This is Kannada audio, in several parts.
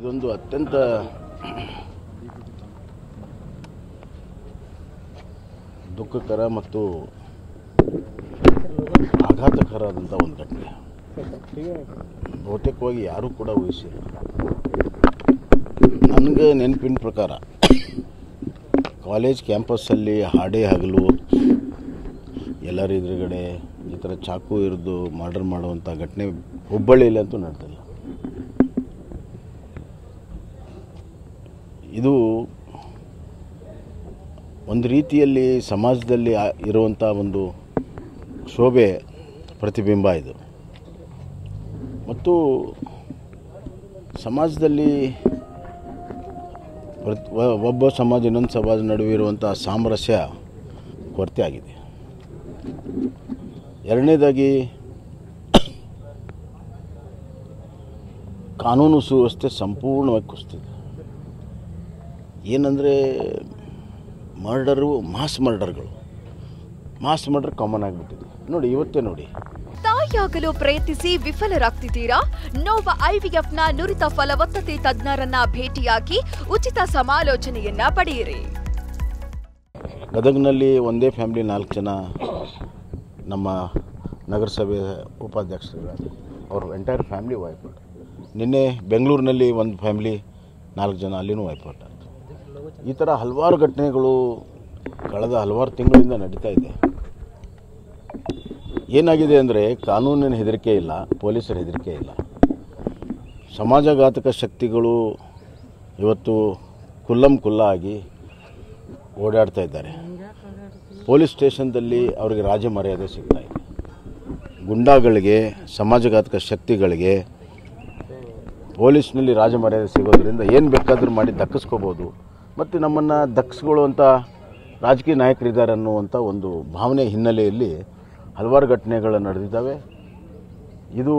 ಇದೊಂದು ಅತ್ಯಂತ ದುಃಖಕರ ಮತ್ತು ಆಘಾತಕರವಾದಂಥ ಒಂದು ಘಟನೆ. ಬಹುತೇಕವಾಗಿ ಯಾರೂ ಕೂಡ ಊಹಿಸಿಲ್ಲ. ನನಗೆ ನೆನಪಿನ ಪ್ರಕಾರ ಕಾಲೇಜ್ ಕ್ಯಾಂಪಸ್ಸಲ್ಲಿ ಹಾಡೇ ಹಗಲು ಎಲ್ಲರ ಎದುರುಗಡೆ ಈ ಥರ ಚಾಕು ಇರಿದು ಮರ್ಡರ್ ಮಾಡುವಂಥ ಘಟನೆ ಹುಬ್ಬಳ್ಳಿಯಲ್ಲಿ ಅಂತೂ ನಡೆದಿಲ್ಲ. ಇದು ಒಂದು ರೀತಿಯಲ್ಲಿ ಸಮಾಜದಲ್ಲಿ ಇರುವಂಥ ಒಂದು ಶೋಭೆ ಪ್ರತಿಬಿಂಬ ಇದು. ಮತ್ತು ಸಮಾಜದಲ್ಲಿ ಒಬ್ಬ ಸಮಾಜ ಇನ್ನೊಂದು ಸಮಾಜ ನಡುವೆ ಇರುವಂಥ ಸಾಮರಸ್ಯ ಕೊರತೆ ಆಗಿದೆ. ಎರಡನೇದಾಗಿ ಕಾನೂನು ಸುವ್ಯವಸ್ಥೆ ಸಂಪೂರ್ಣವಾಗಿ ಕುಸಿದಿದೆ. ಏನಂದರೆ ಮಾಸ್ ಮರ್ಡರ್ ಕಾಮನ್ ಆಗಿಬಿಟ್ಟಿದೆ. ನೋಡಿ, ಇವತ್ತೇ ನೋಡಿ, ತಾಯಿಯಾಗಲು ಪ್ರಯತ್ನಿಸಿ ವಿಫಲರಾಗ್ತಿದ್ದೀರಾ? ನೋವಾ ಐವಿಎಫ್ನ ನುರಿತ ಫಲವತ್ತತೆ ತಜ್ಞರನ್ನ ಭೇಟಿಯಾಗಿ ಉಚಿತ ಸಮಾಲೋಚನೆಯನ್ನ ಪಡೆಯಿರಿ. ಗದಗನಲ್ಲಿ ಒಂದೇ ಫ್ಯಾಮಿಲಿ 4 ಜನ ನಮ್ಮ ನಗರಸಭೆ ಉಪಾಧ್ಯಕ್ಷರು, ಅವರು ಎಂಟೈರ್ ಫ್ಯಾಮಿಲಿ ವೈಫೌಟ್. ನಿನ್ನೆ ಬೆಂಗಳೂರಿನಲ್ಲಿ ಒಂದು ಫ್ಯಾಮಿಲಿ 4 ಜನ ಅಲ್ಲಿನೂ ವೈಫೌಟ್ ಆಯಿತು. ಈ ಥರ ಹಲವಾರು ಘಟನೆಗಳು ಕಳೆದ ಹಲವಾರು ತಿಂಗಳಿಂದ ನಡೀತಾ ಇದೆ. ಏನಾಗಿದೆ ಅಂದರೆ ಕಾನೂನಿನ ಹೆದರಿಕೆ ಇಲ್ಲ, ಪೊಲೀಸರ ಹೆದರಿಕೆ ಇಲ್ಲ. ಸಮಾಜಘಾತಕ ಶಕ್ತಿಗಳು ಇವತ್ತು ಕುಲ್ಲಾಗಿ ಓಡಾಡ್ತಾ ಇದ್ದಾರೆ. ಪೊಲೀಸ್ ಸ್ಟೇಷನ್ದಲ್ಲಿ ಅವರಿಗೆ ರಾಜ ಮರ್ಯಾದೆ ಸಿಗ್ತಾ ಇದೆ. ಗುಂಡಾಗಳಿಗೆ, ಸಮಾಜಘಾತಕ ಶಕ್ತಿಗಳಿಗೆ ಪೊಲೀಸ್ನಲ್ಲಿ ರಾಜ ಮರ್ಯಾದೆ ಸಿಗೋದ್ರಿಂದ ಏನು ಬೇಕಾದರೂ ಮಾಡಿ ದಕ್ಕಿಸ್ಕೋಬೋದು. ಮತ್ತು ನಮ್ಮನ್ನು ದಕ್ಕಿಸ್ಕೊಳ್ಳುವಂಥ ರಾಜಕೀಯ ನಾಯಕರಿದ್ದಾರೆ ಅನ್ನುವಂಥ ಒಂದು ಭಾವನೆ ಹಿನ್ನೆಲೆಯಲ್ಲಿ ಹಲವಾರು ಘಟನೆಗಳು ನಡೆದಿದ್ದಾವೆ. ಇದು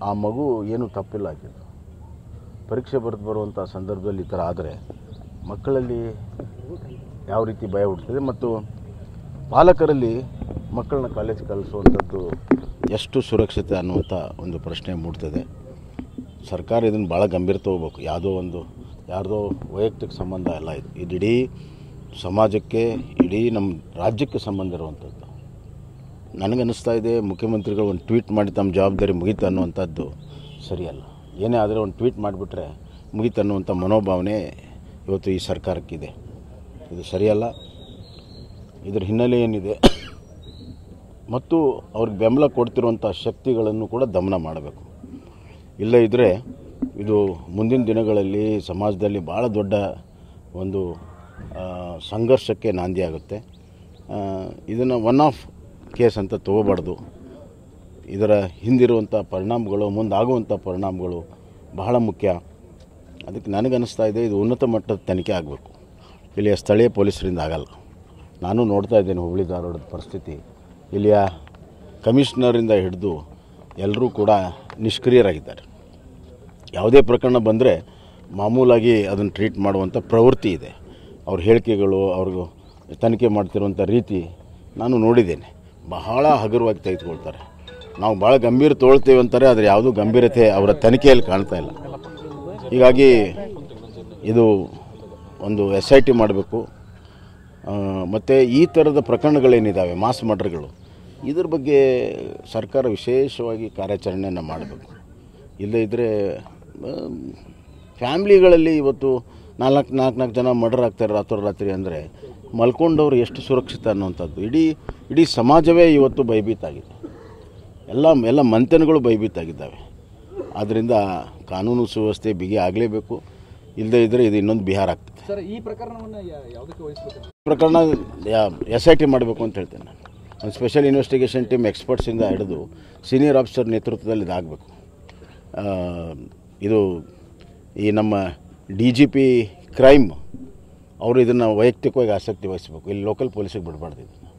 ಆ ಮಗು ಏನೂ ತಪ್ಪಿಲ್ಲ ಆಗಿದ್ದು. ಪರೀಕ್ಷೆ ಬರುವಂಥ ಸಂದರ್ಭದಲ್ಲಿ ಈ ಥರ ಆದರೆ ಮಕ್ಕಳಲ್ಲಿ ಯಾವ ರೀತಿ ಭಯ ಹುಡ್ತದೆ ಮತ್ತು ಪಾಲಕರಲ್ಲಿ ಮಕ್ಕಳನ್ನ ಕಾಲೇಜ್ ಕಳಿಸುವಂಥದ್ದು ಎಷ್ಟು ಸುರಕ್ಷತೆ ಅನ್ನುವಂಥ ಒಂದು ಪ್ರಶ್ನೆ ಮೂಡ್ತದೆ. ಸರ್ಕಾರ ಇದನ್ನು ಭಾಳ ಗಂಭೀರ ತಗೋಬೇಕು. ಯಾರ್ದೋ ವೈಯಕ್ತಿಕ ಸಂಬಂಧ ಅಲ್ಲ ಇದು. ಇಡೀ ಸಮಾಜಕ್ಕೆ, ಇಡೀ ನಮ್ಮ ರಾಜ್ಯಕ್ಕೆ ಸಂಬಂಧ ಇರುವಂಥದ್ದು. ನನಗನ್ನಿಸ್ತಾ ಇದೆ ಮುಖ್ಯಮಂತ್ರಿಗಳು ಒಂದು ಟ್ವೀಟ್ ಮಾಡಿ ತಮ್ಮ ಜವಾಬ್ದಾರಿ ಮುಗೀತು ಅನ್ನುವಂಥದ್ದು ಸರಿಯಲ್ಲ. ಏನೇ ಆದರೆ ಒಂದು ಟ್ವೀಟ್ ಮಾಡಿಬಿಟ್ರೆ ಮುಗೀತು ಅನ್ನುವಂಥ ಮನೋಭಾವನೆ ಇವತ್ತು ಈ ಸರ್ಕಾರಕ್ಕಿದೆ. ಇದು ಸರಿಯಲ್ಲ. ಇದರ ಹಿನ್ನೆಲೆ ಏನಿದೆ ಮತ್ತು ಅವ್ರಿಗೆ ಬೆಂಬಲ ಕೊಡ್ತಿರುವಂಥ ಶಕ್ತಿಗಳನ್ನು ಕೂಡ ದಮನ ಮಾಡಬೇಕು. ಇಲ್ಲ ಇದ್ದರೆ ಇದು ಮುಂದಿನ ದಿನಗಳಲ್ಲಿ ಸಮಾಜದಲ್ಲಿ ಭಾಳ ದೊಡ್ಡ ಒಂದು ಸಂಘರ್ಷಕ್ಕೆ ನಾಂದಿ ಆಗುತ್ತೆ. ಇದನ್ನು ಒನ್ ಆಫ್ ಕೇಸ್ ಅಂತ ತಗೋಬಾರ್ದು. ಇದರ ಹಿಂದಿರುವಂಥ ಪರಿಣಾಮಗಳು, ಮುಂದಾಗುವಂಥ ಪರಿಣಾಮಗಳು ಬಹಳ ಮುಖ್ಯ. ಅದಕ್ಕೆ ನನಗನ್ನಿಸ್ತಾ ಇದೆ ಇದು ಉನ್ನತ ಮಟ್ಟದ ತನಿಖೆ ಆಗಬೇಕು. ಇಲ್ಲಿಯ ಸ್ಥಳೀಯ ಪೊಲೀಸರಿಂದ ಆಗಲ್ಲ. ನಾನು ನೋಡ್ತಾ ಇದ್ದೇನೆ ಹುಬ್ಬಳ್ಳಿ ಧಾರವಾಡದ ಪರಿಸ್ಥಿತಿ. ಇಲ್ಲಿಯ ಕಮಿಷನರಿಂದ ಹಿಡಿದು ಎಲ್ಲರೂ ಕೂಡ ನಿಷ್ಕ್ರಿಯರಾಗಿದ್ದಾರೆ. ಯಾವುದೇ ಪ್ರಕರಣ ಬಂದರೆ ಮಾಮೂಲಾಗಿ ಅದನ್ನು ಟ್ರೀಟ್ ಮಾಡುವಂಥ ಪ್ರವೃತ್ತಿ ಇದೆ. ಅವ್ರ ಹೇಳಿಕೆಗಳು, ಅವ್ರಿಗೂ ತನಿಖೆ ಮಾಡ್ತಿರುವಂಥ ರೀತಿ ನಾನು ನೋಡಿದ್ದೇನೆ. ಬಹಳ ಹಗುರವಾಗಿ ತೆಗೆದುಕೊಳ್ತಾರೆ. ನಾವು ಭಾಳ ಗಂಭೀರ ತೊಗೊಳ್ತೇವೆ ಅಂತಾರೆ, ಆದರೆ ಯಾವುದೂ ಗಂಭೀರತೆ ಅವರ ತನಿಖೆಯಲ್ಲಿ ಕಾಣ್ತಾ ಇಲ್ಲ. ಹೀಗಾಗಿ ಇದು ಒಂದು SIT ಮಾಡಬೇಕು. ಮತ್ತು ಈ ಥರದ ಪ್ರಕರಣಗಳೇನಿದ್ದಾವೆ, ಮಾಸ್ ಮರ್ಡರ್ಗಳು, ಇದ್ರ ಬಗ್ಗೆ ಸರ್ಕಾರ ವಿಶೇಷವಾಗಿ ಕಾರ್ಯಾಚರಣೆಯನ್ನು ಮಾಡಬೇಕು. ಇಲ್ಲದೇ ಇದ್ದರೆ ಫ್ಯಾಮ್ಲಿಗಳಲ್ಲಿ ಇವತ್ತು 4 ಜನ ಮರ್ಡರ್ ಆಗ್ತಾರೆ ರಾತ್ರಿ ಅಂದರೆ ಮಲ್ಕೊಂಡವ್ರು ಎಷ್ಟು ಸುರಕ್ಷಿತ ಅನ್ನುವಂಥದ್ದು. ಇಡೀ ಸಮಾಜವೇ ಇವತ್ತು ಭಯಭೀತಾಗಿದೆ. ಎಲ್ಲ ಮಂಥನಗಳು ಭಯಭೀತಾಗಿದ್ದಾವೆ. ಆದ್ದರಿಂದ ಕಾನೂನು ಸುವ್ಯವಸ್ಥೆ ಬಿಗಿ ಆಗಲೇಬೇಕು. ಇಲ್ಲದೇ ಇದ್ದರೆ ಇದು ಇನ್ನೊಂದು ಬಿಹಾರ ಆಗ್ತದೆ. ಸರ್, ಈ ಪ್ರಕರಣವನ್ನು ಯಾವುದಕ್ಕೆ ವಹಿಸಬೇಕು? ಪ್ರಕರಣ SIT ಮಾಡಬೇಕು ಅಂತ ಹೇಳ್ತೇನೆ ನಾನು. ಒಂದು ಸ್ಪೆಷಲ್ ಇನ್ವೆಸ್ಟಿಗೇಷನ್ ಟೀಮ್ ಎಕ್ಸ್ಪರ್ಟ್ಸಿಂದ ಹಿಡಿದು ಸೀನಿಯರ್ ಆಫೀಸರ್ ನೇತೃತ್ವದಲ್ಲಿ ಇದಾಗಬೇಕು. ಇದು ಈ ನಮ್ಮ DGP ಕ್ರೈಮ್ ಅವರು ಇದನ್ನು ವೈಯಕ್ತಿಕವಾಗಿ ಆಸಕ್ತಿ ವಹಿಸಬೇಕು. ಇಲ್ಲಿ ಲೋಕಲ್ ಪೊಲೀಸಿಗೆ ಬಿಡಬಾರ್ದು. ಇದನ್ನು